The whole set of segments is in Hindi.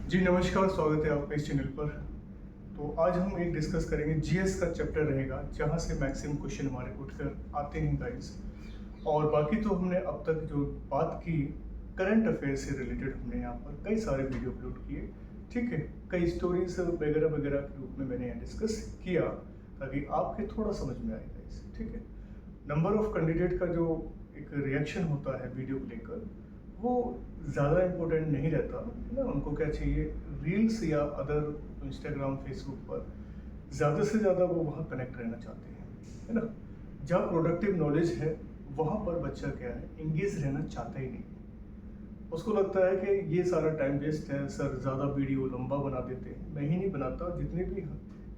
जी नमस्कार, स्वागत है आपका इस चैनल पर। तो आज हम एक डिस्कस करेंगे जीएस का चैप्टर रहेगा, जहाँ से मैक्सिमम क्वेश्चन हमारे उठकर आते हैं गाइस। और बाकी तो हमने अब तक जो बात की करंट अफेयर से रिलेटेड, हमने यहाँ पर कई सारे वीडियो अपलोड किए, ठीक है। कई स्टोरीज वगैरह वगैरह के रूप में मैंने यहाँ डिस्कस किया ताकि आपके थोड़ा समझ में आए गाइस, ठीक है। नंबर ऑफ कैंडिडेट का जो एक रिएक्शन होता है वीडियो को लेकर, वो ज़्यादा इम्पोर्टेंट नहीं रहता है ना। उनको क्या चाहिए, रील्स या अदर इंस्टाग्राम फेसबुक पर ज़्यादा से ज़्यादा वो वहाँ कनेक्ट रहना चाहते हैं, है ना। जहाँ प्रोडक्टिव नॉलेज है वहाँ पर बच्चा क्या है, इंगेज रहना चाहता ही नहीं। उसको लगता है कि ये सारा टाइम वेस्ट है सर, ज़्यादा वीडियो लंबा बना देते हैं। मैं ही नहीं बनाता, जितने भी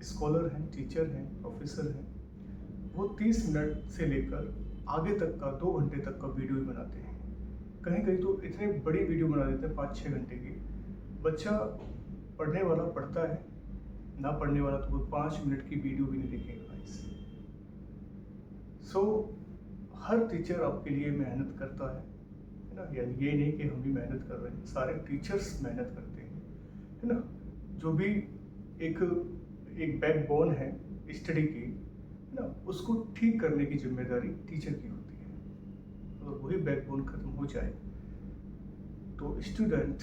स्कॉलर हैं, टीचर हैं, प्रोफेसर हैं, वो 30 मिनट से लेकर आगे तक का 2 घंटे तक का वीडियो ही बनाते हैं। कहीं कहीं तो इतनी बड़ी वीडियो बना देते हैं 5-6 घंटे की। बच्चा पढ़ने वाला पढ़ता है, ना पढ़ने वाला तो वो 5 मिनट की वीडियो भी नहीं देखेगा गाइस। सो हर टीचर आपके लिए मेहनत करता है ना। यानी ये नहीं कि हम भी मेहनत कर रहे हैं, सारे टीचर्स मेहनत करते हैं, है ना। जो भी एक बैकबोन है स्टडी की, है ना, उसको ठीक करने की जिम्मेदारी टीचर की होती है। अगर वही बैकबोन खत्म हो जाए तो स्टूडेंट,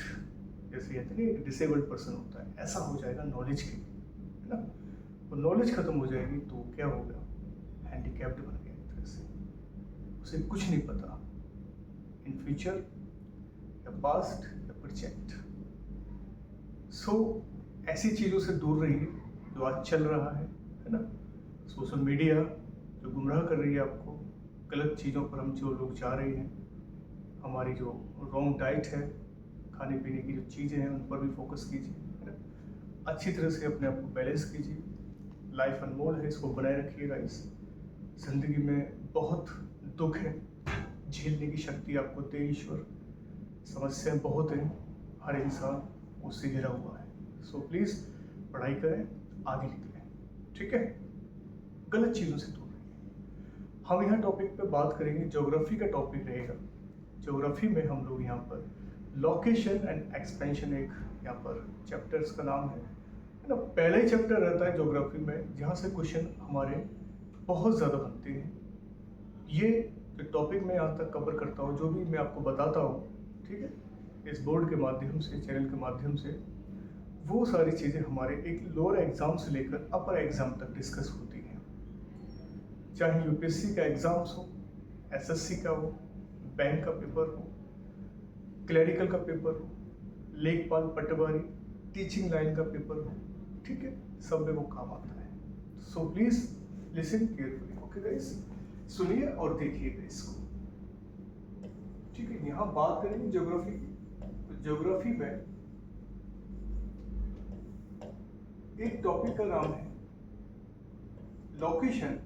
जैसे कहते हैं एक डिसेबल्ड पर्सन होता है, ऐसा हो जाएगा नॉलेज के लिए, है ना। और नॉलेज खत्म हो जाएगी तो क्या होगा, हैंडीकैप्ड बन गया एक तरह से। उसे कुछ नहीं पता इन फ्यूचर या पास्ट या प्रेजेंट। सो ऐसी चीज़ों से दूर रहिए जो आज चल रहा है ना। सोशल मीडिया जो गुमराह कर रही है आपको, गलत चीज़ों पर हम जो लोग जा रहे हैं, हमारी जो रॉन्ग डाइट है, खाने पीने की जो चीज़ें हैं, उन पर भी फोकस कीजिए, है ना। अच्छी तरह से अपने आप को बैलेंस कीजिए। लाइफ अनमोल है, इसको बनाए रखिएगा। इस ज़िंदगी में बहुत दुख है, झेलने की शक्ति आपको दे ईश्वर। समस्याएं बहुत हैं, हर इंसान उससे घिरा हुआ है। सो प्लीज़ पढ़ाई करें, आगे निकलें, ठीक है। गलत चीज़ों से दूर रहिए। हम यहाँ टॉपिक पे बात करेंगे, ज्योग्राफी का टॉपिक रहेगा। ज्योग्राफी में हम लोग यहाँ पर लोकेशन एंड एक्सपेंशन, एक यहाँ पर चैप्टर्स का नाम है ना। पहला ही चैप्टर रहता है ज्योग्राफी में, जहाँ से क्वेश्चन हमारे बहुत ज़्यादा बनते हैं। ये जो टॉपिक मैं यहाँ तक कवर करता हूँ, जो भी मैं आपको बताता हूँ, ठीक है, इस बोर्ड के माध्यम से, चैनल के माध्यम से, वो सारी चीज़ें हमारे एक लोअर एग्जाम से लेकर अपर एग्जाम तक डिस्कस होती हैं। चाहे यूपीएससी का एग्जाम्स हो, एसएससी का हो, बैंक का पेपर हो, क्लरिकल का पेपर हो, लेखपाल पटवारी, टीचिंग लाइन का पेपर हो, ठीक है, सब में वो काम आता है। So please listen carefully, okay guys, सुनिए और देखिएगा इसको, ठीक है। यहाँ बात करेंगे ज्योग्राफी की। तो ज्योग्राफी में एक टॉपिक का नाम है लोकेशन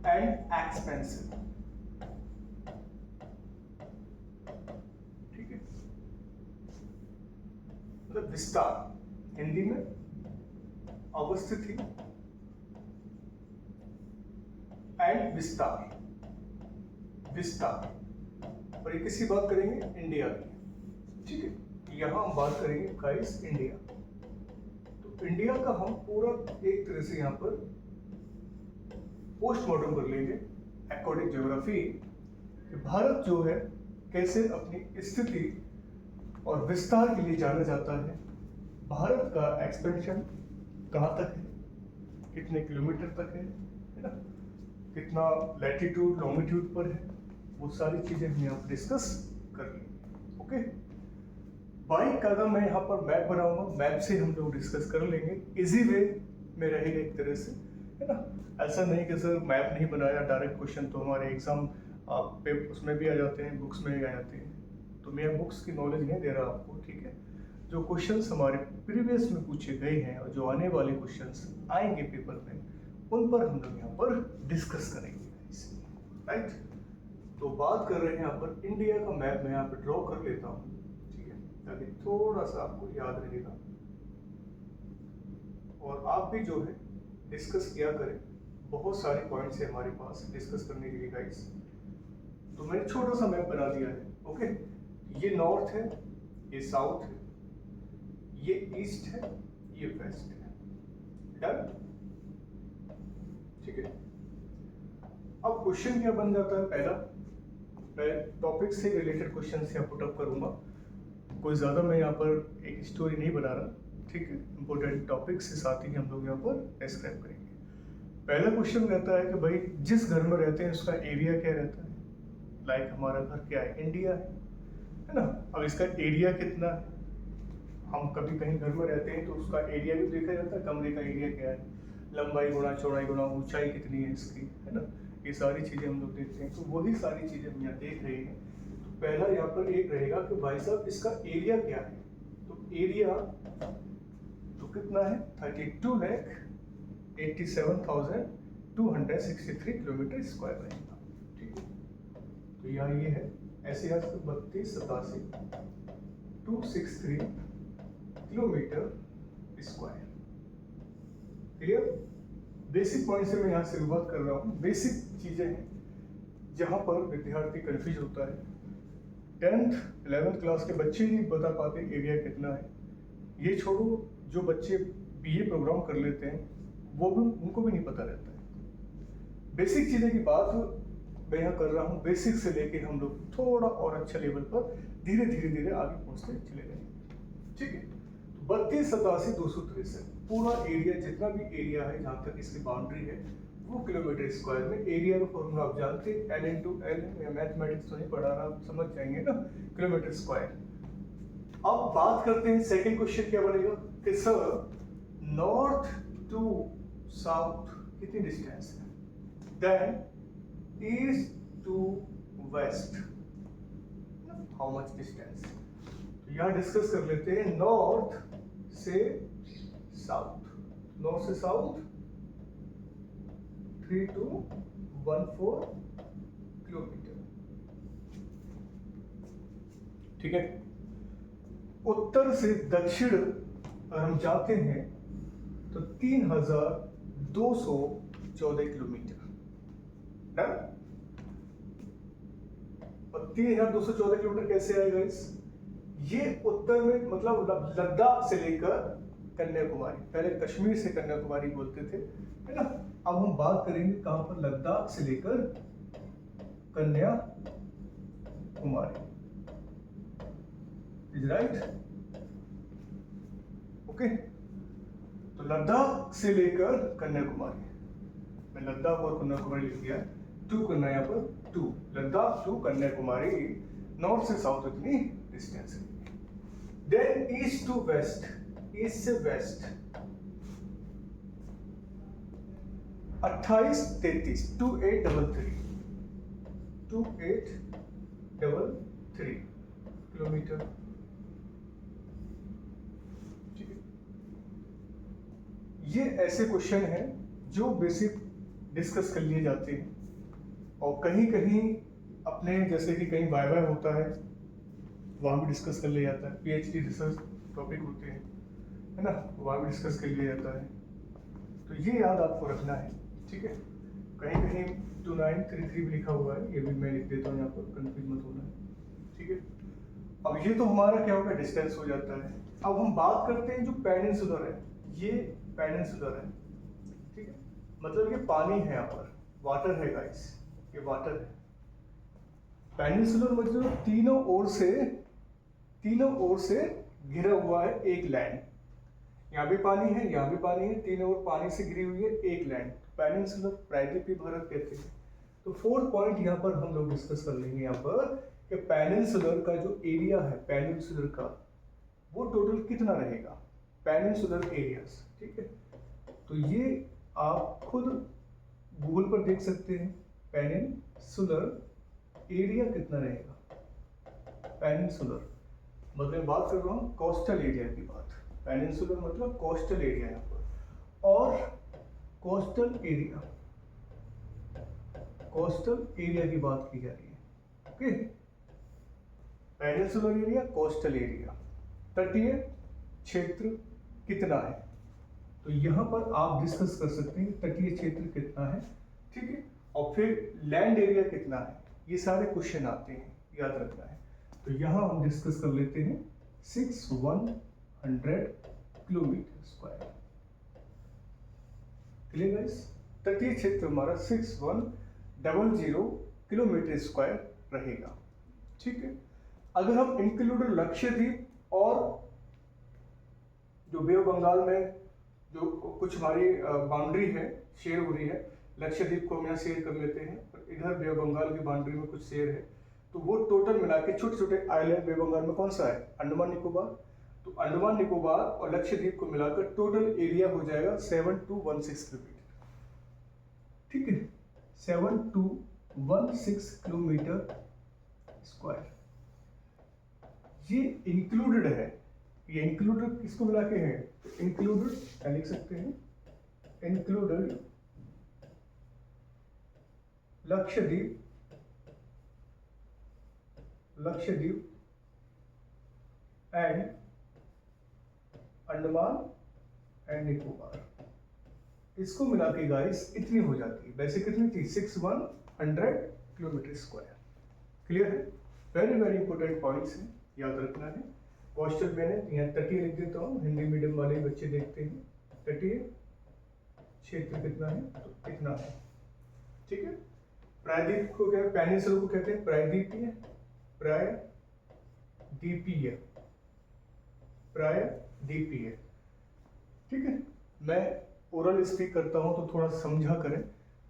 एंड एक्सपेंसिव, ठीक है। मतलब विस्तार, हिंदी में अवस्थिति एंड विस्तार, विस्तार। और ये किसी बात करेंगे, इंडिया की, ठीक है। यहाँ हम बात करेंगे गाइस इंडिया। तो इंडिया का हम पूरा एक तरह से यहाँ पर पोस्टमार्टम कर लेंगे अकॉर्डिंग ज्योग्राफी, कि भारत जो है कैसे अपनी स्थिति और विस्तार के लिए जाना जाता है। भारत का एक्सपेंशन कहाँ तक है, कितने किलोमीटर तक है ना, कितना लैटिट्यूड लॉन्गिट्यूड पर है, वो सारी चीजें हम यहाँ पर डिस्कस कर लेंगे, ओके। बाइक का अगर मैं यहाँ पर मैप बनाऊंगा, मैप से हम लोग डिस्कस कर लेंगे, इजी वे में रहेगा एक तरह से, है ना। ऐसा नहीं कि सर मैप नहीं बनाया डायरेक्ट क्वेश्चन तो हमारे एग्जाम पे उसमें भी आ जाते हैं, बुक्स में भी आ जाते हैं। तो मैं बुक्स की नॉलेज नहीं दे रहा आपको, ठीक है। जो क्वेश्चंस हमारे प्रीवियस में पूछे गए हैं और जो आने वाले क्वेश्चंस आएंगे पेपर में, उन पर हम लोग यहाँ पर डिस्कस करेंगे, राइट। तो बात कर रहे हैं यहाँ पर इंडिया का मैप, मैं यहाँ पर ड्रॉ कर लेता हूँ, ठीक है, ताकि थोड़ा सा आपको याद रहेगा और आप भी जो है डिस्कस किया करें। बहुत सारे पॉइंट्स है हमारे पास डिस्कस करने के लिए गाइस। तो मैंने छोटा सा मैप बना दिया है, ओके। ये नॉर्थ है, ये साउथ है, ये ईस्ट है, ये वेस्ट है। डन, ठीक है। अब क्वेश्चन क्या बन जाता है, पहला टॉपिक से रिलेटेड क्वेश्चन से पुटअप करूंगा, कोई ज़्यादा मैं यहाँ पर एक स्टोरी नहीं बना रहा, ठीक है। इंपॉर्टेंट टॉपिक से साथ ही हम लोग यहाँ पर डिस्क्राइब करेंगे। पहला क्वेश्चन रहता है कि भाई जिस घर में रहते हैं उसका एरिया क्या रहता है। लाइक हमारा घर क्या है, इंडिया है ना। अब इसका एरिया कितना है, हम कभी कहीं घर में रहते हैं तो उसका एरिया भी देखा जाता है, कमरे का एरिया क्या है, लंबाई गुणा चौड़ाई गुणा ऊंचाई कितनी है इसकी, है ना। ये सारी चीज़ें हम लोग देखते हैं, तो वही सारी चीज़ें हम यहाँ देख रहे हैं। तो पहला यहाँ पर एक रहेगा कि भाई साहब इसका एरिया क्या है। तो एरिया तो कितना है, 32,87,263 किलोमीटर स्क्वायर रहेगा, ठीक है। तो यहाँ ये है, ऐसे यहाँ 32,87,263 kilometre square. Clear. Basic point से मैं यहाँ से शुरुआत कर रहा हूँ। बेसिक चीजें हैं जहाँ पर विद्यार्थी कंफ्यूज होता है। 10th 11th क्लास के बच्चे नहीं बता पाते एरिया कितना है। ये छोड़ो, जो बच्चे बीए प्रोग्राम कर लेते हैं वो भी, उनको भी नहीं पता रहता है। बेसिक चीजें की बात मैं यहाँ कर रहा हूँ, बेसिक से लेके हम लोग थोड़ा और अच्छा लेवल पर धीरे धीरे आगे पहुँचते चले गए, ठीक है। 32,87,263 पूरा एरिया, जितना भी एरिया है जहाँ तक इसकी बाउंड्री है वो किलोमीटर स्क्वायर में। एरिया का फॉर्मूला आप जानते हैं, L इंटू एल, मैथमेटिक्स तो नहीं पढ़ा रहा, आप समझ जाएंगे ना, किलोमीटर स्क्वायर। अब बात करते हैं सेकंड क्वेश्चन क्या बनेगा कि सर नॉर्थ टू साउथ कितनी डिस्टेंस है, then east to west how much distance. तो यहाँ डिस्कस कर लेते हैं नॉर्थ से साउथ। नॉर्थ से साउथ 3214 किलोमीटर, ठीक है। उत्तर से दक्षिण अगर हम जाते हैं तो 3,214 किलोमीटर। डन। और 3,214 किलोमीटर कैसे आएगा इस, ये उत्तर में मतलब लद्दाख से लेकर कन्याकुमारी, पहले कश्मीर से कन्याकुमारी बोलते थे, है ना। अब हम बात करेंगे कहां पर, लद्दाख से लेकर कन्याकुमारी, इज राइट, ओके। तो लद्दाख से लेकर कन्याकुमारी, मैं लद्दाख और कन्याकुमारी लिख दिया, 2 करना यहाँ पर 2, लद्दाख टू कन्याकुमारी, नॉर्थ से साउथ इतनी डिस्टेंस है। Then east to west, east से वेस्ट 2833 2833 किलोमीटर, ठीक है। ये ऐसे क्वेश्चन हैं जो बेसिक डिस्कस कर लिए जाते हैं, और कहीं कहीं अपने जैसे कि कहीं वाइवा होता है वहाँ भी डिस्कस कर लिया जाता है, पीएचडी रिसर्च टॉपिक होते हैं, है ना, वहाँ भी डिस्कस कर लिया जाता है। तो ये याद आपको रखना है, ठीक है। कहीं कहीं 2933 भी लिखा हुआ है, ये भी मैं लिख देता हूँ यहाँ पर, कंफ्यूज मत होना है, ठीक है। अब ये तो हमारा क्या होगा, डिस्टेंस हो जाता है। अब हम बात करते हैं जो पेनिनसुलर है, ये पेनिनसुलर है, ठीक है। मतलब ये पानी है, यहाँ पर वाटर है गाइस, ये वाटर है। पेनिनसुलर मतलब तीनों ओर से घिरा हुआ है एक लैंड, यहाँ भी पानी है, यहाँ भी पानी है, तीनों ओर पानी से घिरी हुई है एक लैंड, पेनिनसुलर प्रायद्वीपीय भारत कहते हैं। तो 4th पॉइंट यहाँ पर हम लोग डिस्कस कर लेंगे यहाँ पर कि पेनिनसुलर का जो एरिया है पेनिनसुलर का, वो टोटल कितना रहेगा, पेनिनसुलर एरियाज, ठीक है। तो ये आप खुद गूगल पर देख सकते हैं, पेनिनसुलर एरिया कितना रहेगा। पेनिनसुलर मतलब बात कर रहा हूँ कोस्टल एरिया की बात, पेनिनसुलर मतलब कोस्टल एरिया यहाँ पर, और कोस्टल एरिया की बात की जा रही है, okay. Peninsular area, coastal area, तटीय क्षेत्र कितना है, तो यहाँ पर आप डिस्कस कर सकते हैं तटीय क्षेत्र कितना है, ठीक है। और फिर लैंड एरिया कितना है, ये सारे क्वेश्चन आते हैं, याद रखना है। तो यहाँ हम डिस्कस कर लेते हैं 6100 किलोमीटर स्क्वायर। Clear guys? तटीय क्षेत्र हमारा 6100 किलोमीटर स्क्वायर रहेगा। ठीक है, अगर हम इंक्लूड लक्षद्वीप और जो बे ऑफ बंगाल में जो कुछ हमारी बाउंड्री है शेयर हो रही है, लक्षद्वीप को हम यहाँ शेयर कर लेते हैं, इधर बे ऑफ बंगाल की बाउंड्री में कुछ शेयर है, तो वो टोटल मिला के छोटे छोटे आइलैंड बे ऑफ बंगाल में कौन सा है? अंडमान निकोबार। तो अंडमान निकोबार और लक्षद्वीप को मिलाकर टोटल एरिया हो जाएगा 7216 किलोमीटर। ठीक है, 7216 किलोमीटर स्क्वायर। ये इंक्लूडेड है, ये इंक्लूडेड किसको मिला के है? तो इंक्लूडेड क्या लिख सकते हैं? Included Lakshadweep and Andaman and Nicobar, इसको मिला के गाइस इतनी हो जाती है। वैसे कितनी थी? 6100 किलोमीटर स्क्वायर। क्लियर है? वेरी वेरी इंपॉर्टेंट पॉइंट्स हैं, याद रखना है। क्वेश्चन मैंने यहाँ तटीय लिख देता हूँ, हिंदी मीडियम वाले बच्चे देखते हैं। तटीय क्षेत्र कितना है? तो इतना है। ठीक है, प्रायद्वीप को क्या, पेनिनसुला को कहते हैं प्रायद्वीपीय, प्रायद्वीपीय, प्रायद्वीपीय। ठीक है, मैं ओरल स्पीक करता हूँ तो थोड़ा समझा करें,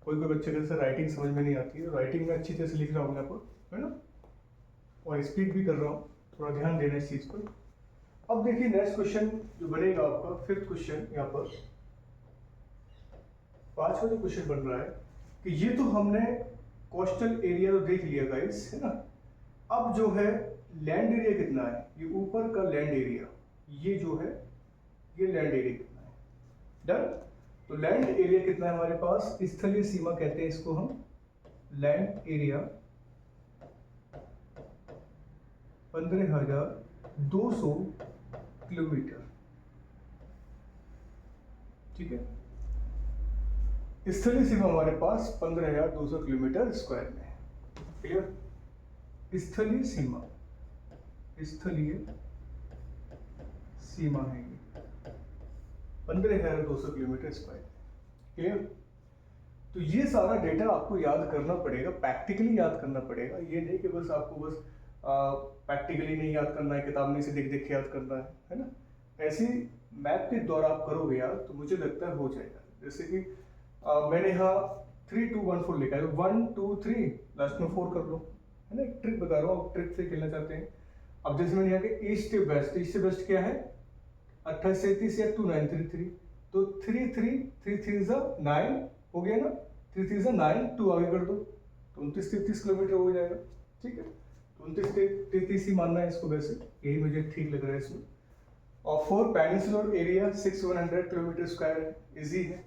कोई कोई बच्चे जैसे राइटिंग समझ में नहीं आती है, राइटिंग में अच्छी तरह से लिख रहा हूँ यहाँ पर, है ना, और स्पीक भी कर रहा हूँ, थोड़ा ध्यान देना इस चीज पर। अब देखिए नेक्स्ट क्वेश्चन जो बनेगा आपका, फिफ्थ क्वेश्चन, यहाँ पर पांचवा जो क्वेश्चन बन रहा है कि ये तो हमने कोस्टल एरिया तो देख लिया गाइस, है ना। अब जो है लैंड एरिया कितना है, ये ऊपर का लैंड एरिया, ये जो है ये लैंड एरिया कितना है। डन। तो लैंड एरिया कितना है हमारे पास? स्थलीय सीमा कहते हैं इसको हम, लैंड एरिया 15,200 किलोमीटर। ठीक है, स्थलीय सीमा हमारे पास 15,200 किलोमीटर स्क्वायर में है। क्लियर? स्थलीय सीमा, स्थलीय सीमा है ये 15,200 किलोमीटर स्क्वायर। क्लियर? तो ये सारा डेटा आपको याद करना पड़ेगा, प्रैक्टिकली याद करना पड़ेगा। ये नहीं कि बस आपको बस प्रैक्टिकली नहीं याद करना है, किताब में से देख देख के याद करना है ना। ऐसी मैप के द्वारा आप करोगे यार तो मुझे लगता है हो जाएगा। जैसे कि मैंने यहाँ 3-2-1-4 लिखा है, 1 2 3 लास्ट में 4 कर लो, है ना। एक ट्रिक बता रहा हूँ, ट्रिक से खेलना चाहते हैं। अब जैसे मैंने यहाँ के ईस्ट वेस्ट, ईस्ट वेस्ट क्या है 28 37 या 2 9 3 3, तो 3 3 3 3 9 हो गया ना, 3 3 9, 2 आगे कर दो तो 29-33 किलोमीटर हो जाएगा। ठीक है, 29-33 ही मानना है इसको, वैसे यही मुझे ठीक लग रहा है इसमें। और 4 पेनिनसुलर एरिया 6100 किलोमीटर स्क्वायर है, इजी है।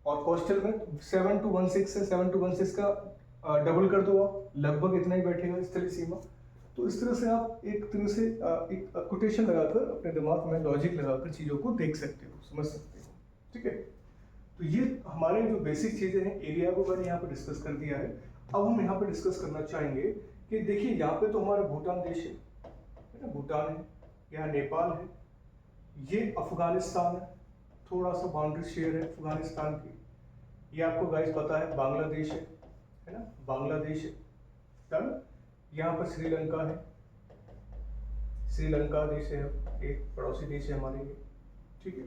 और कोस्टल में 7216 है, 7216 का डबल कर दो आप, लगभग इतना ही बैठेगा स्थलीय सीमा। तो इस तरह से आप एक तरह से एक कोटेशन लगाकर अपने दिमाग में लॉजिक लगाकर चीज़ों को देख सकते हो, समझ सकते हो। ठीक है, तो ये हमारे जो बेसिक चीज़ें हैं एरिया को मैंने यहाँ पर डिस्कस कर दिया है। अब हम यहाँ पर डिस्कस करना चाहेंगे कि देखिए यहाँ पे तो हमारा भूटान देश है ना, भूटान है, यहाँ नेपाल है, ये अफगानिस्तान है, थोड़ा सा बाउंड्री शेयर है अफगानिस्तान की। ये आपको गाइस पता है बांग्लादेश है ना, बांग्लादेश है। डन। यहाँ पर श्रीलंका है, श्रीलंका देश है, एक पड़ोसी देश है हमारे लिए। ठीक है,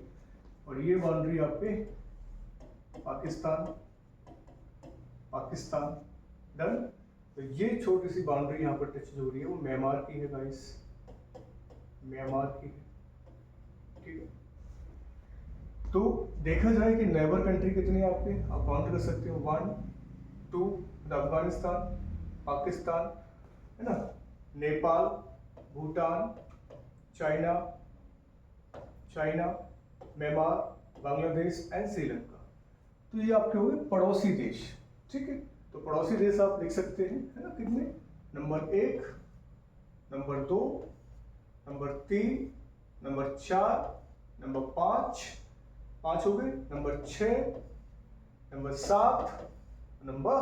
और ये बाउंड्री आपके पाकिस्तान, पाकिस्तान। डन। तो ये छोटी सी बाउंड्री यहाँ पर टच हो रही है वो म्यांमार की है गाइस, म्यांमार की है। ठीक है, तो देखा जाए कि नेबर कंट्री कितनी है आपके, आप काउंट कर सकते हो 1 2, अफगानिस्तान, पाकिस्तान, है ना, Nepal, Bhutan, China, Myanmar, Bangladesh and Sri Lanka. तो ये आपके हुए पड़ोसी देश। ठीक है, तो पड़ोसी देश आप देख सकते हैं, है ना, कितने, number 1, number 2, number 3, number 4, number 5 हो गए, नंबर 6, नंबर 7, नंबर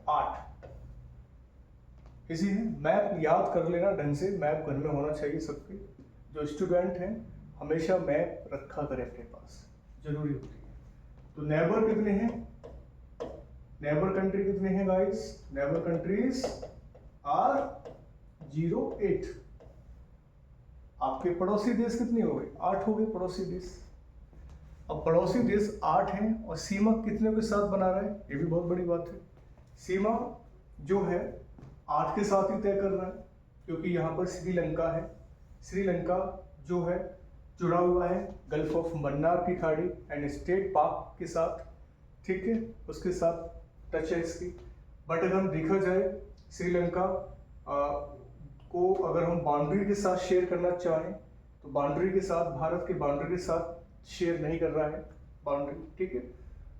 8। इजी है। मैप याद कर लेना ढंग से, मैप घर में होना चाहिए सबके। जो स्टूडेंट हैं हमेशा मैप रखा करें अपने पास, जरूरी होती है। तो नेबर कितने हैं, नेबर कंट्री कितने हैं गाइस, नेबर कंट्रीज आर 08। आपके पड़ोसी देश कितने हो गए, 8 हो गए पड़ोसी देश। अब पड़ोसी देश 8 हैं और सीमा कितने के साथ बना रहा है, ये भी बहुत बड़ी बात है। सीमा जो है 8 के साथ ही तय कर रहा है, क्योंकि यहाँ पर श्रीलंका है। श्रीलंका जो है जुड़ा हुआ है गल्फ ऑफ मन्नार की खाड़ी एंड स्टेट पाक के साथ, ठीक है, उसके साथ टच है इसकी। बट अगर हम देखा जाए श्रीलंका को अगर हम बाउंड्री के साथ शेयर करना चाहें तो बाउंड्री के साथ, भारत के बाउंड्री के साथ शेयर नहीं कर रहा है बाउंड्री, ठीक है।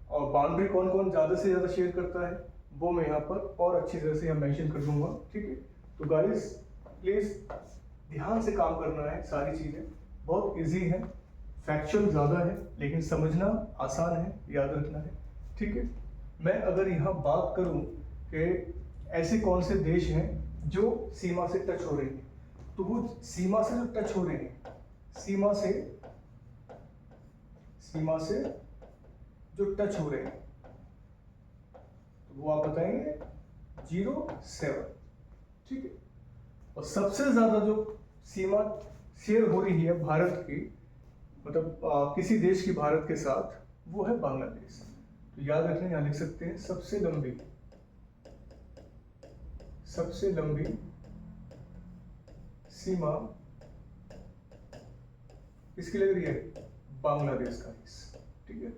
और बाउंड्री कौन कौन ज़्यादा से ज़्यादा शेयर करता है वो मैं यहाँ पर और अच्छी तरह से मेंशन कर दूंगा, ठीक है। तो गाइस प्लीज़ ध्यान से काम करना है, सारी चीज़ें बहुत इजी है, फैक्चुअल ज़्यादा है लेकिन समझना आसान है, याद रखना है, ठीक है। मैं अगर यहाँ बात करूँ कि ऐसे कौन से देश हैं जो सीमा से टच हो रहे हैं, तो वो सीमा से जो टच हो रहे हैं, सीमा से जो टच हो रहे हैं, तो वो आप बताएंगे 07, ठीक है। और सबसे ज्यादा जो सीमा शेयर हो रही है भारत की, मतलब किसी देश की भारत के साथ, वो है बांग्लादेश। तो याद रखने, यहाँ लिख सकते हैं सबसे लंबी सीमा किसकी लग रही है, बांग्लादेश का, ठीक है,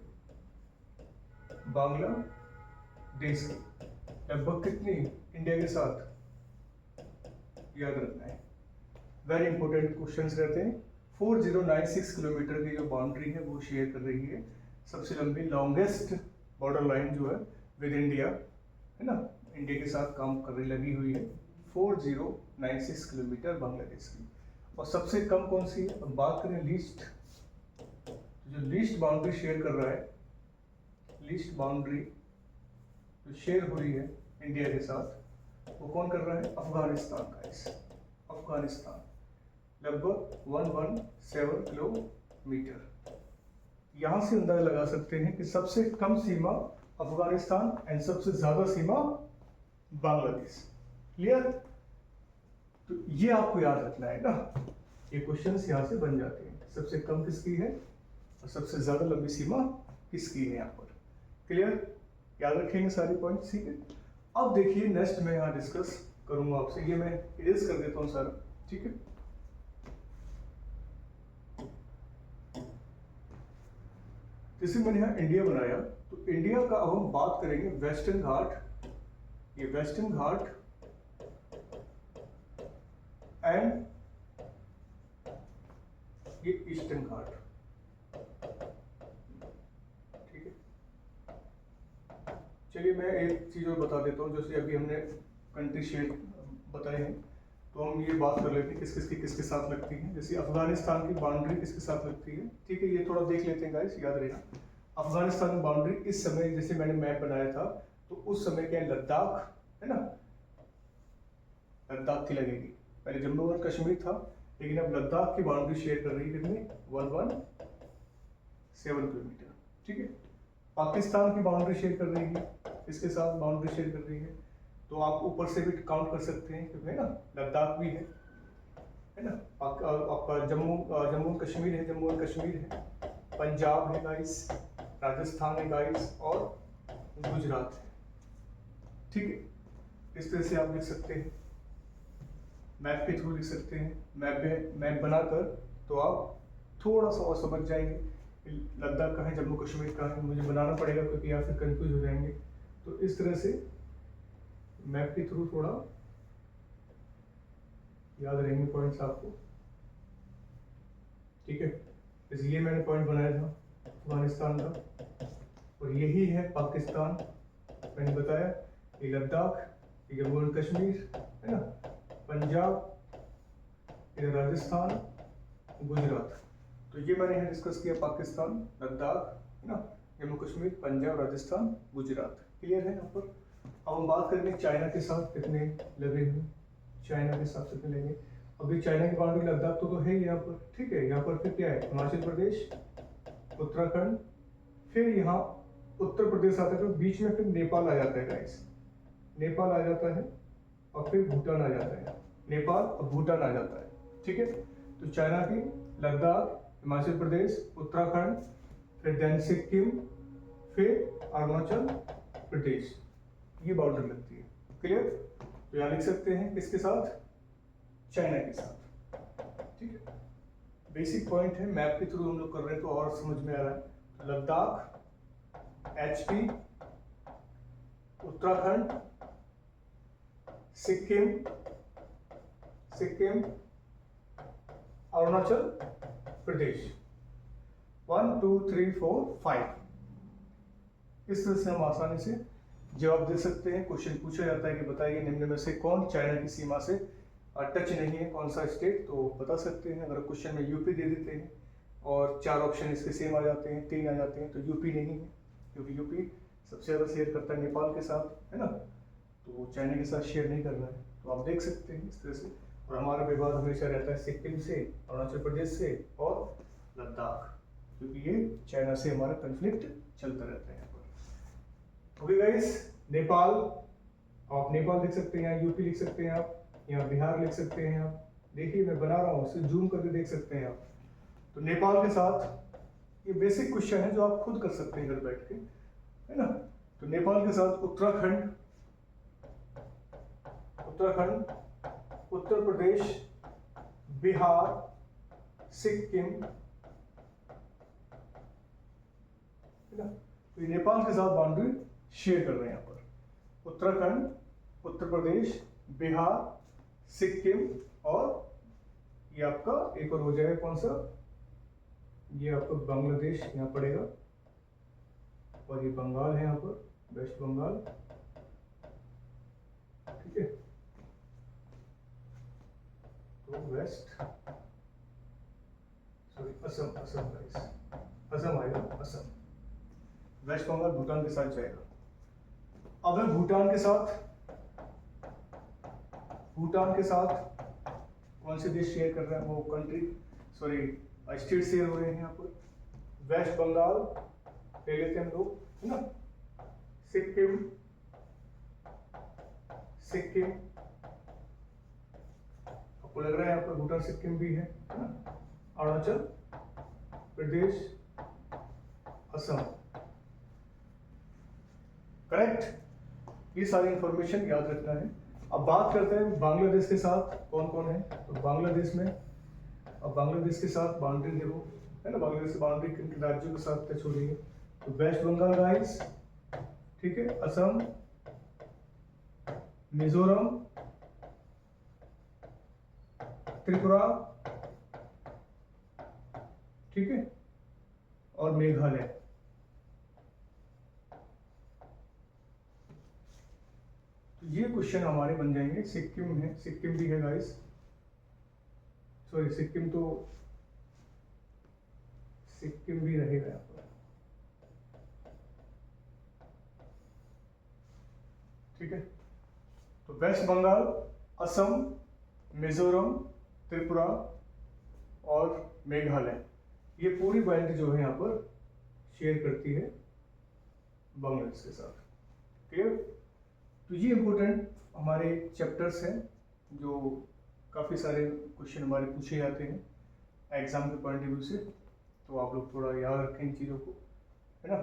बांग्लादेश की लगभग कितनी, इंडिया के साथ, याद रखना है, वेरी इंपॉर्टेंट क्वेश्चंस रहते हैं। 4096 किलोमीटर की जो बाउंड्री है वो शेयर कर रही है, सबसे लंबी लॉन्गेस्ट बॉर्डर लाइन जो है विद इंडिया, है ना, इंडिया के साथ काम करने लगी हुई है, 4096 किलोमीटर बांग्लादेश की। और सबसे कम कौन सी है, अब बात करें लीस्ट, जो लीस्ट बाउंड्री शेयर कर रहा है, लीस्ट बाउंड्री जो शेयर हो रही है इंडिया के साथ, वो कौन कर रहा है, अफगानिस्तान का, अफगानिस्तान लगभग 117 किलोमीटर। यहां से अंदाजा लगा सकते हैं कि सबसे कम सीमा अफगानिस्तान एंड सबसे ज्यादा सीमा बांग्लादेश। क्लियर? तो ये आपको याद रखना है ना, ये क्वेश्चंस यहां से बन जाते हैं, सबसे कम किसकी है और सबसे ज्यादा लंबी सीमा किसकी है यहाँ पर। क्लियर? याद रखेंगे सारे पॉइंट, ठीक है। अब देखिए नेक्स्ट मैं यहाँ डिस्कस करूंगा आपसे, ये मैं इरेज कर देता हूँ सारा, ठीक है। जैसे मैंने यहाँ इंडिया बनाया, तो इंडिया का अब हम बात करेंगे वेस्टर्न घाट, ये वेस्टर्न घाट एंड ये ईस्टर्न घाट, ठीक है। चलिए मैं एक चीज और बता देता हूँ, जैसे अभी हमने कंट्री शेयर बताए हैं, तो हम ये बात कर लेते हैं किसके साथ लगती है। जैसे अफगानिस्तान की बाउंड्री किसके साथ लगती है, ठीक है, ये थोड़ा देख लेते हैं गाइस, याद रहेगा। अफगानिस्तान की बाउंड्री इस समय, जैसे मैंने मैप बनाया था, तो उस समय क्या है, लद्दाख है ना, लद्दाख की लगेगी, पहले जम्मू और कश्मीर था, लेकिन अब लद्दाख की बाउंड्री शेयर कर रही है कितनी, 117 किलोमीटर, ठीक है। पाकिस्तान की बाउंड्री शेयर कर रही है, इसके साथ बाउंड्री शेयर कर रही है, तो आप ऊपर से भी काउंट कर सकते हैं, क्योंकि है ना लद्दाख भी है ना, आपका जम्मू और कश्मीर है, पंजाब है गाइस, राजस्थान है गाइस, और गुजरात है, ठीक है। इस तरह से आप लिख सकते हैं, मैप के थ्रू लिख सकते हैं, मैप बनाकर, तो आप थोड़ा सा और समझ जाएंगे लद्दाख का है, जम्मू कश्मीर का है, मुझे बनाना पड़ेगा क्योंकि या फिर कंफ्यूज हो जाएंगे। तो इस तरह से मैप के थ्रू थोड़ा याद रहेंगे पॉइंट्स आपको, ठीक है। जैसे ये मैंने पॉइंट बनाया था अफगानिस्तान का, और यही है पाकिस्तान, मैंने बताया, ये लद्दाख, ये जम्मू एंड कश्मीर है ना, पंजाब, ये राजस्थान, गुजरात। तो ये मैंने यहाँ डिस्कस किया, पाकिस्तान, लद्दाख है ना, जम्मू कश्मीर, पंजाब, राजस्थान, गुजरात। क्लियर है यहाँ पर? अब हम बात करेंगे चाइना के साथ कितने लगे हुए, चाइना के साथ कितने लेंगे? अभी चाइना की बाउंड्री लद्दाख तो है यहाँ पर, ठीक है। यहाँ पर फिर क्या है? हिमाचल प्रदेश, उत्तराखंड, फिर यहाँ उत्तर प्रदेश आता है, तो बीच में फिर नेपाल आ जाता है गाइस, नेपाल आ जाता है और फिर भूटान आ जाता है, नेपाल और भूटान आ जाता है, ठीक है। तो चाइना की लद्दाख, हिमाचल प्रदेश, उत्तराखंड, फिर देन सिक्किम, फिर अरुणाचल प्रदेश, ये बाउंड्री लगती है। क्लियर? तो यहाँ लिख सकते हैं किसके साथ? चाइना के साथ, ठीक है। बेसिक पॉइंट है, मैप के थ्रू हम लोग कर रहे हैं तो और समझ में आ रहा है। लद्दाख, HP, उत्तराखंड, सिक्किम, अरुणाचल प्रदेश, 1 2 3 4 5। इस तरह से हम आसानी से जवाब दे सकते हैं। क्वेश्चन पूछा जाता है कि बताइए निम्न में से कौन चाइना की सीमा से टच नहीं है, कौन सा स्टेट, तो बता सकते हैं। अगर क्वेश्चन में यूपी दे देते हैं और 4 ऑप्शन इसके सेम आ जाते हैं, 3 आ जाते हैं, तो यूपी नहीं है, क्योंकि यूपी सबसे ज़्यादा शेयर करता है नेपाल के साथ, है ना, तो वो चाइना के साथ शेयर नहीं कर रहा है। तो आप देख सकते हैं इस तरह से। और हमारा विवाद हमेशा रहता है सिक्किम से, अरुणाचल प्रदेश से और लद्दाख, क्योंकि ये चाइना से हमारा कन्फ्लिक्ट चलता रहता है यहाँ पर। ओके गाइस, नेपाल, आप नेपाल लिख सकते हैं, यहाँ यूपी लिख सकते हैं, आप यहाँ बिहार लिख सकते हैं। आप देखिए मैं बना रहा हूँ, इसे जूम करके देख सकते हैं आप। तो नेपाल के साथ ये बेसिक क्वेश्चन है जो आप खुद कर सकते हैं घर बैठ के, है ना। तो नेपाल के साथ उत्तराखंड, उत्तर प्रदेश, बिहार, सिक्किम, है ना। तो ये नेपाल के साथ बाउंड्री शेयर कर रहे हैं यहाँ पर। उत्तराखंड, उत्तर प्रदेश, बिहार, सिक्किम, और ये आपका एक और हो जाएगा कौन सा, ये आपका बांग्लादेश यहाँ पड़ेगा, और ये बंगाल है यहाँ पर, वेस्ट बंगाल, ठीक है। तो west, sorry Assam, guys, Assam आएगा, असम, वेस्ट बंगाल भूटान के साथ जाएगा। अब है भूटान के साथ कौन से देश शेयर कर रहे हैं, वो कंट्री, सॉरी स्टेट शेयर हो रहे हैं यहाँ पर। वेस्ट बंगाल ले लेते हैं हम लोग, है ना, सिक्किम, आपको लग रहा है यहाँ पर भूटान सिक्किम भी है ना, अरुणाचल प्रदेश, असम, करेक्ट। ये सारी इंफॉर्मेशन याद रखना है। अब बात करते हैं बांग्लादेश के साथ कौन कौन है। तो बांग्लादेश में, अब बांग्लादेश के साथ बाउंड्री देखो, है ना, बांग्लादेश की बाउंड्री किन राज्यों के साथ टच हो रही है। तो वेस्ट बंगाल गाइस, ठीक है, असम, मिजोरम, त्रिपुरा, ठीक है, और मेघालय। तो ये क्वेश्चन हमारे बन जाएंगे। सिक्किम है, सिक्किम भी है गाइस, सॉरी सिक्किम भी रहेगा यहाँ पर, ठीक है। तो वेस्ट बंगाल, असम, मिजोरम, त्रिपुरा और मेघालय, ये पूरी बेल्ट जो है यहाँ पर शेयर करती है बांग्लादेश के साथ। क्लियर? तो ये इंपॉर्टेंट हमारे चैप्टर्स हैं जो काफ़ी सारे क्वेश्चन हमारे पूछे जाते हैं एग्जाम के पॉइंट ऑफ व्यू से। तो आप लोग थोड़ा याद रखें इन चीज़ों को, है ना।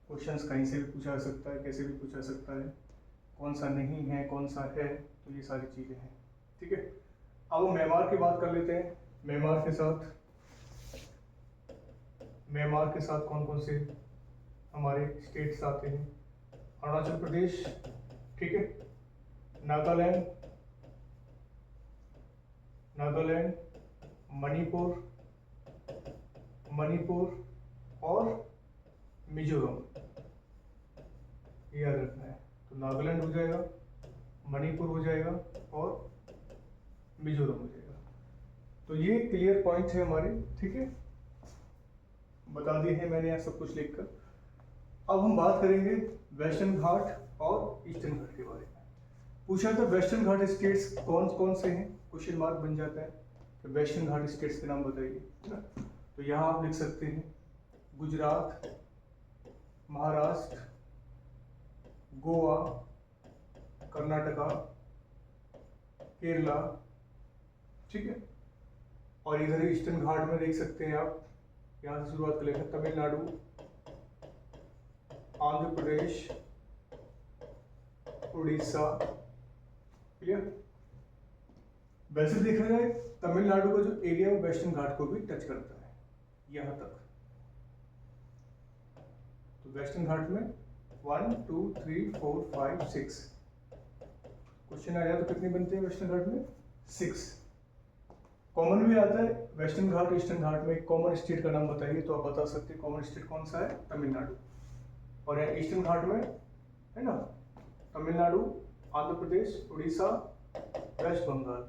क्वेश्चंस कहीं से भी पूछा जा सकता है, कैसे भी पूछा जा सकता है, कौन सा नहीं है, कौन सा है, तो ये सारी चीज़ें हैं, ठीक है। अब हम म्यांमार की बात कर लेते हैं। म्यांमार के साथ कौन कौन से हमारे स्टेट्स आते हैं। अरुणाचल प्रदेश, ठीक है, नागालैंड, मणिपुर और मिजोरम, ये याद रखना है। तो नागालैंड हो जाएगा, मणिपुर हो जाएगा और मिजोरम हो जाएगा। तो ये क्लियर पॉइंट है हमारे, ठीक है, बता दिए हैं मैंने यहाँ सब कुछ लिखकर। अब हम बात करेंगे वेस्टर्न घाट और ईस्टर्न घाट के बारे में। पूछा था वेस्टर्न घाट स्टेट्स कौन कौन से हैं, क्वेश्चन मार्क बन जाता है कि वेस्टर्न घाट स्टेट्स के नाम बताइए, है ना। तो यहाँ आप लिख सकते हैं गुजरात, महाराष्ट्र, गोवा, कर्नाटका, केरला, ठीक है। और इधर ईस्टर्न घाट में देख सकते हैं आप, यहाँ से शुरुआत कर लेते हैं तमिलनाडु, आंध्र प्रदेश, उड़ीसा, क्लियर। वैसे देखा जाए तमिलनाडु का जो एरिया है वेस्टर्न घाट को भी टच करता है यहाँ तक। तो वेस्टर्न घाट में 1 2 3 4 5 6 क्वेश्चन आ जाए तो कितने बनते हैं वेस्टर्न घाट में? 6। कॉमन भी आता है वेस्टर्न घाट ईस्टर्न घाट में। एक कॉमन स्टेट का नाम बताइए तो आप बता सकते हैं कॉमन स्टेट कौन सा है? तमिलनाडु। और यहाँ ईस्टर्न घाट में है ना तमिलनाडु, आंध्र प्रदेश, उड़ीसा, वेस्ट बंगाल।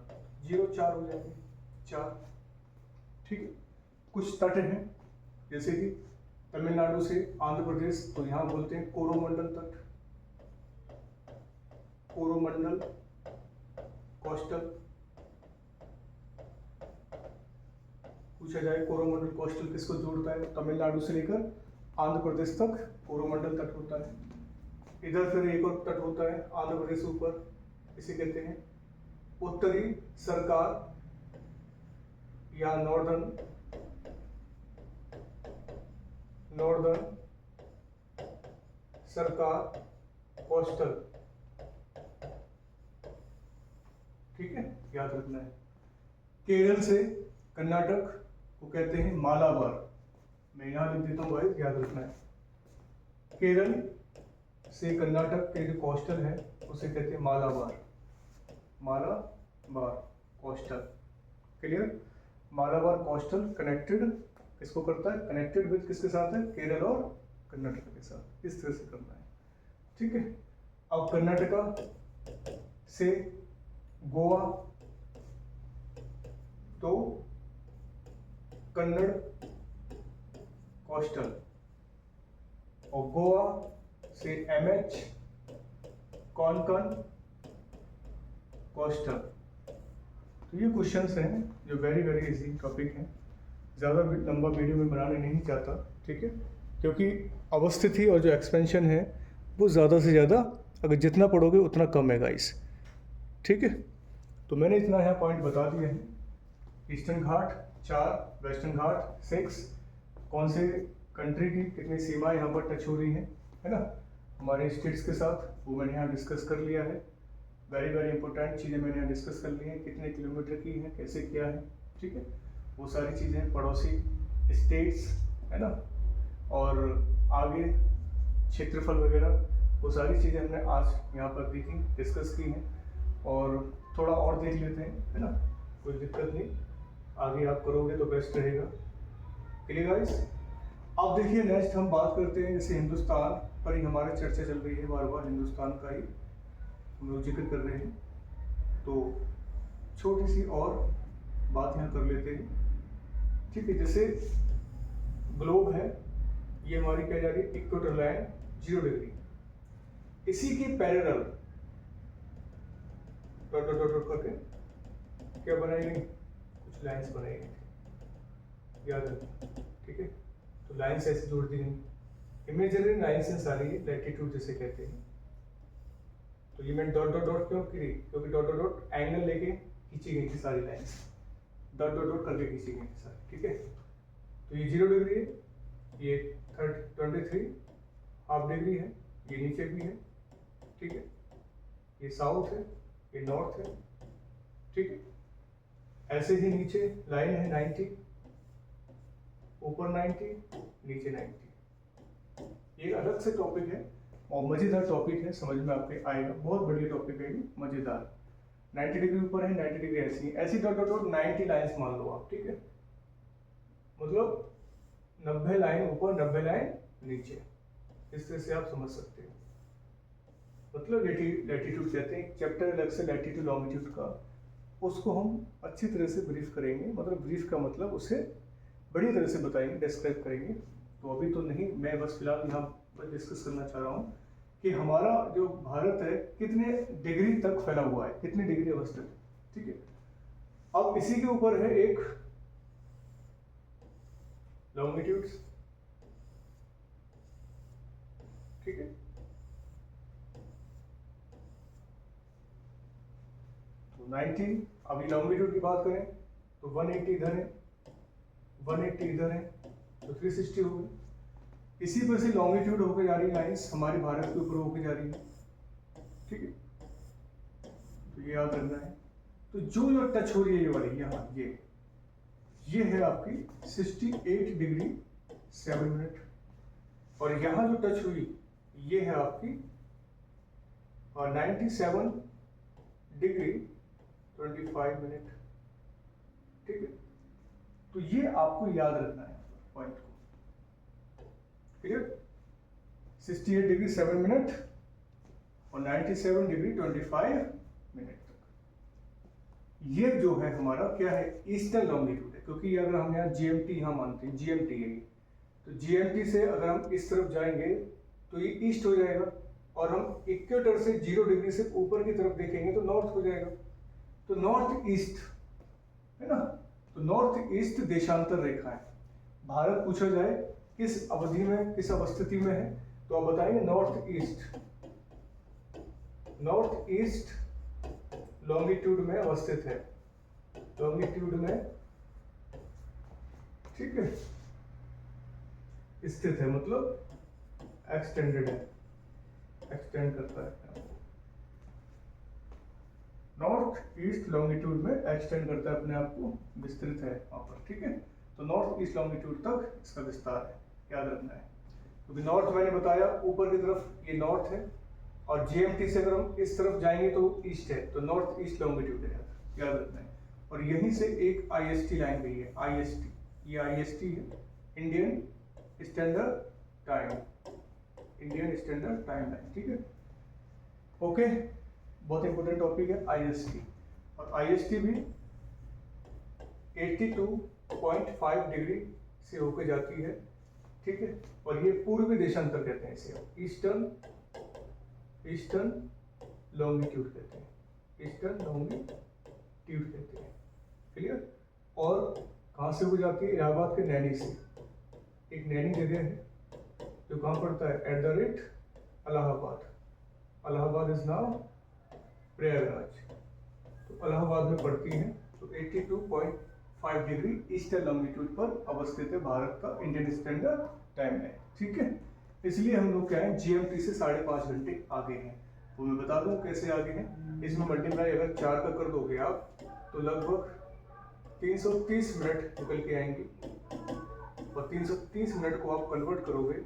0 4 हो जाएंगे 4, ठीक है। कुछ तट हैं जैसे कि तमिलनाडु से आंध्र प्रदेश, तो यहाँ बोलते हैं कोरोमंडल तट, कोरोमंडल कोस्टल। पूछा जाए कोरोमंडल कोस्टल किसको जोड़ता है? तमिलनाडु से लेकर आंध्र प्रदेश तक कोरोमंडल तट होता है। इधर फिर एक और तट होता है आंध्र प्रदेश ऊपर, इसे कहते हैं उत्तरी सरकार या नॉर्दर्न सरकार कोस्टल, ठीक है, याद रखना है। केरल से कर्नाटक को कहते हैं मालाबार। मैं यहाँ लिख देता हूँ भाई, याद रखना है। केरल से कर्नाटक के जो कोस्टल है उसे कहते हैं Malabar, Malabar coastal, clear. Malabar coastal connected किसको करता है? कनेक्टेड विद किसके साथ है? केरल और कर्नाटक के साथ। इस तरह से करना है, ठीक है। अब कर्नाटका से गोवा तो कन्नड़ कोस्टल, और गोवा से एमएच कोंकण कोस्टल। तो ये क्वेश्चंस हैं जो वेरी वेरी इजी टॉपिक हैं। ज़्यादा लंबा वीडियो में बनाने नहीं चाहता, ठीक है, क्योंकि अवस्थिति और जो एक्सपेंशन है वो ज़्यादा से ज़्यादा अगर जितना पढ़ोगे उतना कम है गाइस, ठीक है। तो मैंने इतना यहाँ पॉइंट बता दिए हैं। ईस्टर्न घाट 4, वेस्टर्न घाट 6, कौन से कंट्री की कितनी सीमाएं यहाँ पर टच हो रही हैं, है ना, हमारे स्टेट्स के साथ, वो मैंने यहाँ डिस्कस कर लिया है। वेरी वेरी इंपॉर्टेंट चीज़ें मैंने यहाँ डिस्कस कर ली हैं, कितने किलोमीटर की हैं, कैसे किया है, ठीक है। वो सारी चीज़ें पड़ोसी स्टेट्स, है ना, और आगे क्षेत्रफल वगैरह, वो सारी चीज़ें हमने आज यहाँ पर देखी, डिस्कस की हैं। और थोड़ा और देख लेते हैं, है ना, कोई दिक्कत नहीं, आगे आप करोगे तो बेस्ट रहेगा, क्लियर गाइस। अब देखिए नेक्स्ट हम बात करते हैं, जैसे हिंदुस्तान पर ही हमारी चर्चा चल रही है, बार बार हिंदुस्तान का ही हम लोग जिक्र कर रहे हैं, तो छोटी सी और बात यहाँ कर लेते हैं, ठीक है। जैसे ग्लोब है, ये हमारी क्या जा रही है? इक्वेटर लाइन 0 डिग्री, इसी के पैरेलल डॉट डॉट डॉट करके क्या बनाएंगे? कुछ लाइंस बनाएंगे, याद रखना, ठीक है। तो लाइंस ऐसे जोड़ दी गई, इमेजिनरी लाइंस आ रही है, लैटिट्यूड जिसे कहते हैं। तो ये मैं डॉट डॉट डॉट क्यों करी? क्योंकि डॉट डॉट डॉट एंगल लेके खींची गई थी सारी लाइंस, डॉट डॉट डॉट करके खींची गई थी सारी, ठीक है। तो ये 0 डिग्री है, ये 23 हाफ डिग्री है, ये नीचे भी है, ठीक है। ये साउथ है, ये नॉर्थ है, ठीक है। ऐसे ही नीचे लाइन है 90, ऊपर 90, नीचे 90। ये अलग से टॉपिक है और मज़ेदार टॉपिक है, समझ में आपके आएगा, बहुत बढ़िया टॉपिक है ये, मज़ेदार। 90 डिग्री ऊपर है, 90 डिग्री ऐसी है, ऐसी डॉट डॉट डॉट 90 लाइन्स मान लो आप, ठीक है। मतलब 90 लाइन ऊपर, 90 लाइन नीचे, इस तरह से आप समझ सकते हो। मतलब लैटिट्यूड कहते हैं, चैप्टर अलग से लैटिट्यूड लॉन्गिट्यूड का, उसको हम अच्छी तरह से ब्रीफ करेंगे। मतलब ब्रीफ का मतलब उसे बड़ी तरह से बताएंगे, डिस्क्राइब करेंगे। तो अभी तो नहीं, मैं बस फिलहाल यहाँ पर डिस्कस करना चाह रहा हूँ कि हमारा जो भारत है कितने डिग्री तक फैला हुआ है, कितनी डिग्री अवस्थित है, ठीक है। अब इसी के ऊपर है एक लॉन्गिट्यूड्स, ठीक है। तो 90, अभी लॉन्गिट्यूड की बात करें तो 180 इधर है, 180 इधर है, तो 360 हो गई। इसी पर से लॉन्गिट्यूड होकर जा रही है लाइंस हमारे भारत के ऊपर होकर जा रही है, ठीक है। तो ये याद रखना है। तो जो टच हो रही है ये वाली यहाँ, ये है आपकी 68 डिग्री 7 मिनट, और यहाँ जो टच हुई ये है आपकी 97 डिग्री 25 मिनट, ठीक है। तो ये आपको याद रखना है पॉइंट को, क्लियर। 68 डिग्री 7 मिनट और 97 डिग्री 25 मिनट तक, ये जो है हमारा क्या है, ईस्टर्न लॉन्गिट्यूड है। क्योंकि अगर हम यहाँ जीएमटी यहाँ मानते हैं, जीएमटी है ये, तो जीएमटी से अगर हम इस तरफ जाएंगे तो ये ईस्ट हो जाएगा, और हम इक्वेटर से 0 डिग्री से ऊपर की तरफ देखेंगे तो नॉर्थ हो जाएगा। तो नॉर्थ ईस्ट है ना, तो नॉर्थ ईस्ट देशांतर रेखा है। भारत पूछा जाए किस अवधि में, किस अवस्थिति में है, तो आप बताएंगे नॉर्थ ईस्ट लॉन्गिट्यूड में अवस्थित है, लॉन्गिट्यूड में, ठीक है, स्थित है, मतलब एक्सटेंडेड है, एक्सटेंड करता है, नॉर्थ ईस्ट लॉन्गिट्यूड में एक्सटेंड करता है अपने आप को, विस्तृत है वहां पर, ठीक है। तो नॉर्थ ईस्ट लॉन्गिट्यूड तक इसका विस्तार है, याद रखना है। क्योंकि नॉर्थ मैंने बताया ऊपर की तरफ ये नॉर्थ है, और जीएमटी से अगर हम इस तरफ जाएंगे तो ईस्ट है, तो नॉर्थ ईस्ट लॉन्गिट्यूड है, याद रखना है। और यहीं से एक आईएसटी लाइन गई है, आईएसटी, ये आईएसटी है, Indian standard time, Indian standard time line, ठीक है, ओके। बहुत इंपॉर्टेंट टॉपिक है आईएसटी, और आईएसटी भी 82.5 डिग्री से होकर जाती है, ठीक है। और ये पूर्वी देशांतर कहते हैं इसे, ईस्टर्न लॉन्गिट्यूड कहते हैं, ईस्टर्न लॉन्गिट्यूड कहते हैं, क्लियर। और कहाँ से हो जाती है, इलाहाबाद के नैनी से, एक नैनी जगह है जो कहाँ पड़ता है, @ इलाहाबाद इज नाउ प्रयागराज, तो इलाहाबाद में पड़ती है। तो 82.5 डिग्री ईस्टर्न लॉन्गिट्यूड पर अवस्थित है भारत का इंडियन स्टैंडर्ड टाइम लाइन, ठीक है। इसलिए हम लोग क्या है, जीएमटी से 5.5 घंटे आगे हैं। तो मैं बता दूं कैसे आगे हैं, इसमें मल्टीप्लाई अगर 4 का कर दोगे आप तो लगभग 330 मिनट निकल के आएंगे, और 330 मिनट को आप कन्वर्ट करोगे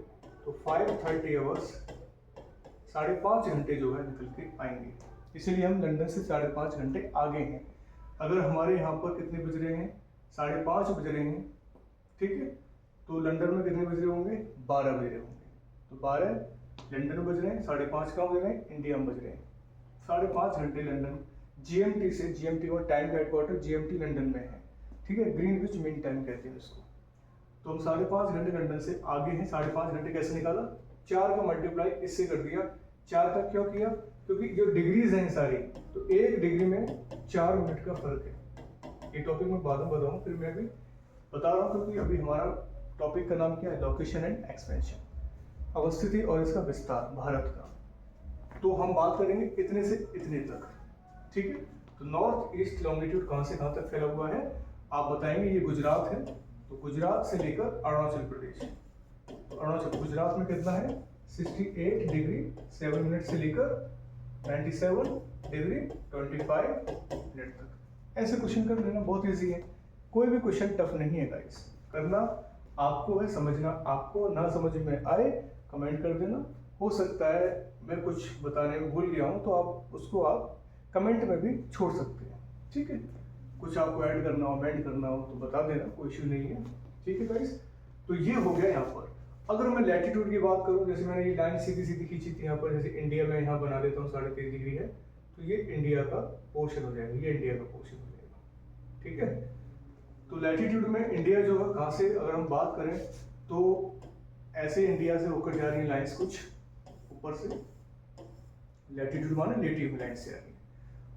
तो 530 आवर्स, 5.5 घंटे जो है निकल के आएंगे। इसलिए हम लंदन से 5.5 घंटे आगे हैं। अगर हमारे यहाँ पर कितने बज रहे हैं, 5:30 बज रहे हैं, ठीक है, तो लंदन में कितने बज रहे होंगे, 12 बज रहे होंगे। तो 12 लंदन में बज रहे हैं, 5.5 कहाँ बज रहे हैं, इंडिया में बज रहे हैं। 5.5 घंटे लंदन जीएमटी से, जीएमटी और टाइम का हेडक्वार्टर जीएमटी लंदन में है, ठीक है, ग्रीनविच मीन टाइम कहते हैं उसको। तो हम 5.5 घंटे लंदन से आगे हैं। 5.5 घंटे कैसे निकाला, 4 का मल्टीप्लाई इससे कर दिया। 4 का क्यों किया, क्योंकि जो डिग्रीज हैं सारी, तो 1 डिग्री में 4 मिनट का फर्क है। ये टॉपिक मैं बाद में बताऊँ, फिर मैं अभी बता रहा हूँ, क्योंकि अभी हमारा टॉपिक का नाम क्या है, लोकेशन एंड एक्सपेंशन, अवस्थिति और इसका विस्तार भारत का। तो हम बात करेंगे इतने से इतने तक, ठीक है। तो नॉर्थ ईस्ट लॉन्गिट्यूड कहाँ से कहाँ तक फैला हुआ है, आप बताएंगे ये गुजरात है, तो गुजरात से लेकर अरुणाचल प्रदेश, तो अरुणाचल गुजरात में कितना है, 68 डिग्री 7 मिनट से लेकर 97 डिग्री 25 मिनट तक। ऐसे क्वेश्चन कर लेना, बहुत इजी है, कोई भी क्वेश्चन टफ नहीं है गाइस, करना आपको है, समझना आपको, ना समझ में आए कमेंट कर देना। हो सकता है मैं कुछ बताने में भूल गया हूँ, तो आप उसको आप कमेंट में भी छोड़ सकते हैं, ठीक है। कुछ आपको ऐड करना हो, अमेंड करना हो तो बता देना, कोई इश्यू नहीं है, ठीक है गाइस। तो ये हो गया यहाँ पर। अगर मैं लैटिट्यूड की बात करूँ, जैसे मैंने ये लाइन सीधी सीधी खींची थी यहाँ पर, जैसे इंडिया में यहाँ बना देता हूँ 23.5 डिग्री है, तो ये इंडिया का पोर्शन हो जाएगा, ये इंडिया का पोर्शन हो जाएगा, ठीक है। तो लैटिट्यूड में इंडिया जो है कहाँ से अगर हम बात करें, तो ऐसे इंडिया से होकर जा रही है लाइन्स कुछ ऊपर से, लैटिट्यूड माने लेटी हुई लाइन से आगे।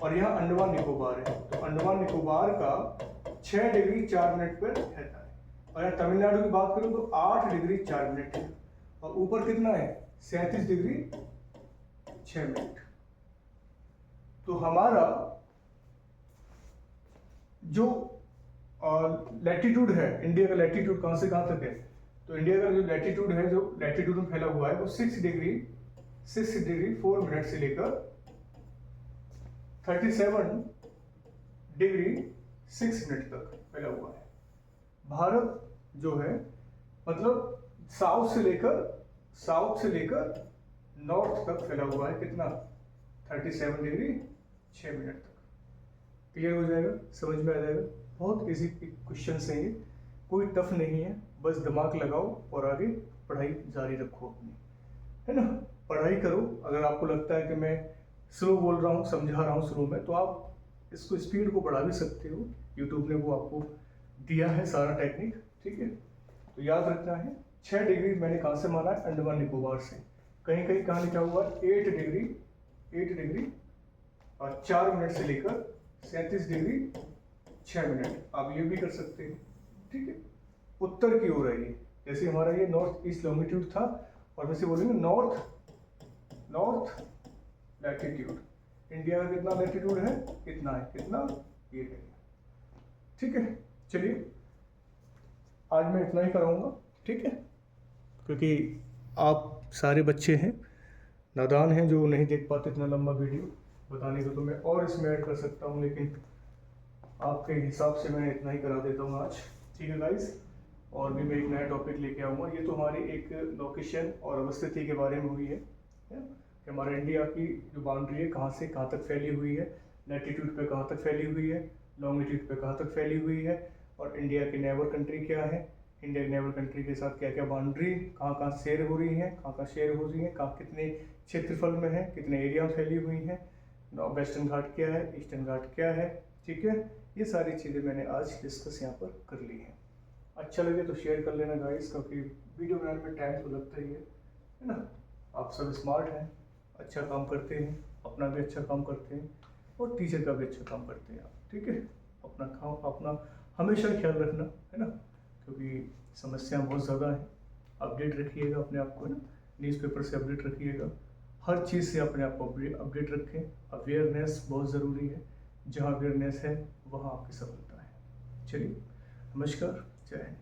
और यहाँ अंडमान निकोबार है, तो अंडमान निकोबार का 6 डिग्री 4 मिनट पर रहता है। और यहाँ तमिलनाडु की बात करूँ तो 8 डिग्री 4 मिनट है। और ऊपर कितना है? 37 डिग्री 6 मिनट। तो हमारा जो लैटिट्यूड है, इंडिया का लैटिट्यूड कहाँ से कहाँ तक है? तो इंडिया का जो लैटिट्यूड है, जो लैटिट्यूड में फैला हुआ है, वो 6 डिग्री 4 मिनट से लेकर 37 डिग्री 6 मिनट तक फैला हुआ है। भारत जो है मतलब साउथ से लेकर नॉर्थ तक फैला हुआ है। कितना? 37 डिग्री 6 मिनट तक। क्लियर हो जाएगा, समझ में आ जाएगा। बहुत इजी क्वेश्चन है ये, कोई टफ नहीं है, बस दिमाग लगाओ और आगे पढ़ाई जारी रखो अपनी, है ना। पढ़ाई करो। अगर आपको लगता है कि मैं स्लो बोल रहा हूँ, समझा रहा हूँ स्लो में, तो आप इसको स्पीड को बढ़ा भी सकते हो। यूट्यूब ने वो आपको दिया है सारा टेक्निक, ठीक है। तो याद रखना है 6 डिग्री मैंने कहाँ से माना है? अंडमान निकोबार से। कहीं कहीं कहाँ लिखा हुआ है 8 डिग्री और 4 मिनट से लेकर 37 डिग्री 6 मिनट। आप ये भी कर सकते हैं, ठीक है। उत्तर की ओर है ये, जैसे हमारा ये नॉर्थ ईस्ट लॉन्गिट्यूड था, और वैसे बोलेंगे नॉर्थ लैटिट्यूड। इंडिया का कितना लैटिट्यूड है? कितना है? कितना? ये है, ठीक है। चलिए आज मैं इतना ही कराऊंगा, ठीक है, क्योंकि आप सारे बच्चे हैं, नादान हैं, जो नहीं देख पाते इतना लंबा वीडियो बताने को। तो मैं और इसमें ऐड कर सकता हूँ, लेकिन आपके हिसाब से मैं इतना ही करा देता हूँ आज, ठीक है गाइस। और भी मैं एक नया टॉपिक लेके आऊँगा। ये तो हमारी एक लोकेशन और अवस्थिति के बारे में हुई है कि हमारे इंडिया की जो बाउंड्री है कहाँ से कहाँ तक फैली हुई है, लैटिट्यूड पे कहाँ तक फैली हुई है, लॉन्गिट्यूड पे कहाँ तक फैली हुई है, और इंडिया की नेबर कंट्री क्या है, इंडिया की नेबर कंट्री के साथ क्या क्या बाउंड्री कहाँ कहाँ शेयर हो रही है, कहाँ कहाँ शेयर हो रही है, कहाँ कितने क्षेत्रफल में है, कितने एरिया में फैली हुई है, वेस्टर्न घाट क्या है, ईस्टर्न घाट क्या है, ठीक है। ये सारी चीज़ें मैंने आज डिस्कस यहाँ पर कर ली हैं। अच्छा लगे तो शेयर कर लेना गाइस, क्योंकि वीडियो बनाने में टाइम तो लगता ही है ना। आप सब स्मार्ट हैं, अच्छा काम करते हैं, अपना भी अच्छा काम करते हैं और टीचर का भी अच्छा काम करते हैं आप, ठीक है। अपना हमेशा ख्याल रखना, है ना, क्योंकि समस्याएं बहुत ज़्यादा हैं। अपडेट रखिएगा अपने आप को, है ना, न्यूज़पेपर से अपडेट रखिएगा, हर चीज़ से अपने आप को अपडेट रखें। अवेयरनेस बहुत ज़रूरी है, जहाँ अवेयरनेस है वहाँ आपकी सफलता है। चलिए, नमस्कार, जय हिंद।